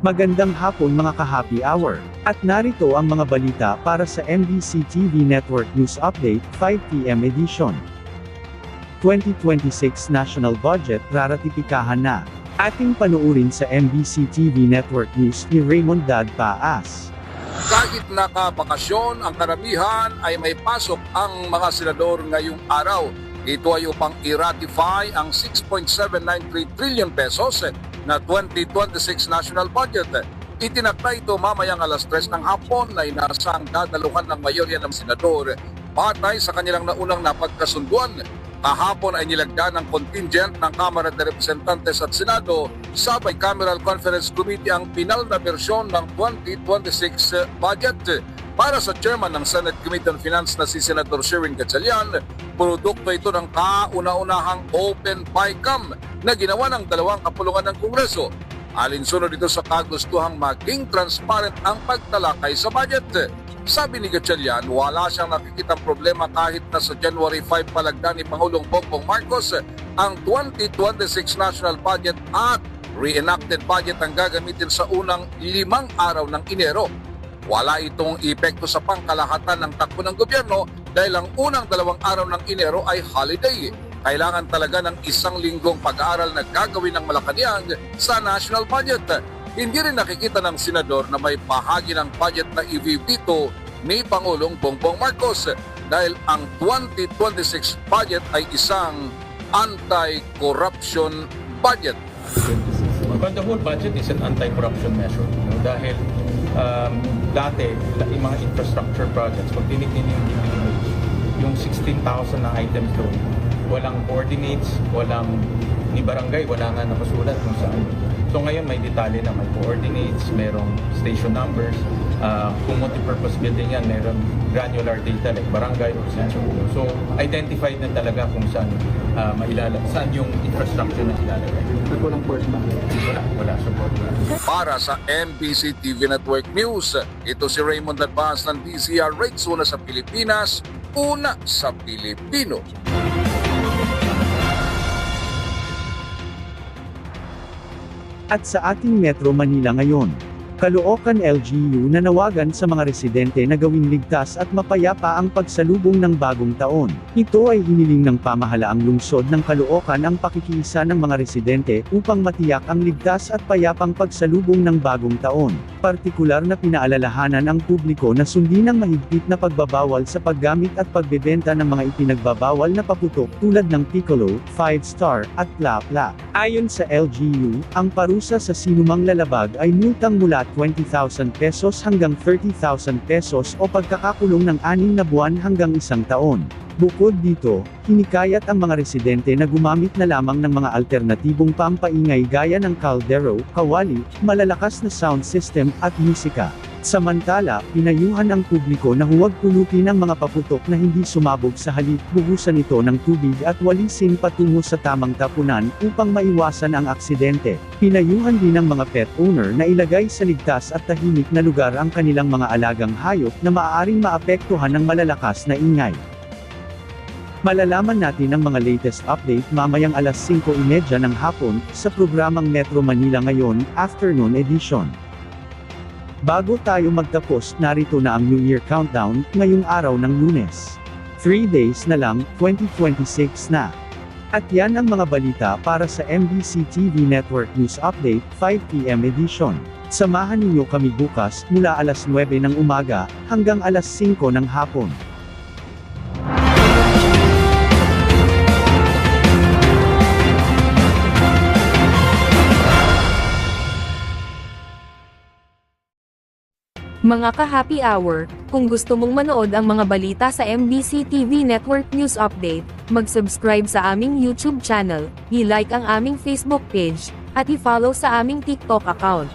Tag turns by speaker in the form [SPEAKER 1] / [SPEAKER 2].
[SPEAKER 1] Magandang hapon mga ka-happy hour. At narito ang mga balita para sa MBC TV Network News Update, 5 PM edition. 2026 National Budget raratipikahan na. Ating panuurin sa MBC TV Network News ni Raymond Dad Paas.
[SPEAKER 2] Kahit nakabakasyon, ang karamihan ay may pasok ang mga senador ngayong araw. Ito ay upang i-ratify ang 6.793 trillion pesos na 2026 national budget. Itinakda ito mamayang alas 3 ng hapon na inaasang dadaluhan ng mayorya ng senador batay sa kanilang naunang napagkasunduan. Kahapon ay nilagda ng contingent ng Kamara de Representantes at Senado sa Bicameral Conference Committee ang pinal na bersyon ng 2026 budget. Para sa chairman ng Senate Committee on Finance na si Senator Sherwin Gatchalian, produkto ito ng kauna-unahang Open BICAM na ginawa ng dalawang kapulungan ng Kongreso. Alinsunod ito sa kagustuhang maging transparent ang pagtalakay sa budget. Sabi ni Gatchalian, wala siyang nakikitang problema kahit na sa January 5 palagda ni Pangulong Bongbong Marcos ang 2026 national budget at reenacted budget ang gagamitin sa unang 5 araw ng Enero. Wala itong epekto sa pangkalahatan ng takbo ng gobyerno dahil ang unang 2 araw ng Enero ay holiday. Kailangan talaga ng 1 linggong pag-aaral na gagawin ng Malacanang sa national budget. Hindi rin nakikita ng senador na may bahagi ng budget na i-veto ni Pangulong Bongbong Marcos dahil ang 2026 budget ay isang anti-corruption budget.
[SPEAKER 3] But the whole budget is an anti-corruption measure. Dahil dati, yung mga infrastructure projects, pag tinitin yung DPWH, yung 16,000 na items doon, walang coordinates, walang ni barangay, wala nga nakasulat kung saan. So ngayon may detalye na may coordinates, merong station numbers, kung multi-purpose building yan, meron granular data like barangay or sensor. So identified na talaga kung saan saan yung infrastructure na ilalagay.
[SPEAKER 4] At walang force ba?
[SPEAKER 3] Wala support.
[SPEAKER 2] Para sa MBC TV Network News, ito si Raymond Advance ng DZRH, una sa Pilipinas, una sa Pilipino.
[SPEAKER 1] At sa ating Metro Manila ngayon, Caloocan LGU nanawagan sa mga residente na gawing ligtas at mapayapa ang pagsalubong ng bagong taon. Ito ay hiniling ng pamahalaang lungsod ng Caloocan ang pakikiisa ng mga residente upang matiyak ang ligtas at payapang pagsalubong ng bagong taon. Partikular na pinaalalahanan ang publiko na sundin ang mahigpit na pagbabawal sa paggamit at pagbebenta ng mga ipinagbabawal na paputok tulad ng Piccolo, 5-star, at Pla-Pla. Ayon sa LGU, ang parusa sa sinumang lalabag ay multang mula 20,000 pesos hanggang 30,000 pesos o pagkakakulong ng 6 na buwan hanggang 1 taon. Bukod dito, hinikayat ang mga residente na gumamit na lamang ng mga alternatibong pampaingay gaya ng kaldero, kawali, malalakas na sound system, at musika. Samantala, pinayuhan ang publiko na huwag pulutin ang mga paputok na hindi sumabog sa halip, buhusan ito ng tubig at walisin patungo sa tamang tapunan upang maiwasan ang aksidente. Pinayuhan din ng mga pet owner na ilagay sa ligtas at tahimik na lugar ang kanilang mga alagang hayop na maaaring maapektuhan ng malalakas na ingay. Malalaman natin ang mga latest update mamayang alas 5:30 ng hapon sa programang Metro Manila Ngayon, Afternoon Edition. Bago tayo magtapos, narito na ang New Year Countdown, ngayong araw ng Lunes. 3 days na lang, 2026 na. At yan ang mga balita para sa MBC TV Network News Update, 5 PM edition. Samahan ninyo kami bukas, mula alas 9 ng umaga, hanggang alas 5 ng hapon.
[SPEAKER 5] Mga ka-happy hour, kung gusto mong manood ang mga balita sa MBC TV Network News Update, mag-subscribe sa aming YouTube channel, i-like ang aming Facebook page, at i-follow sa aming TikTok account.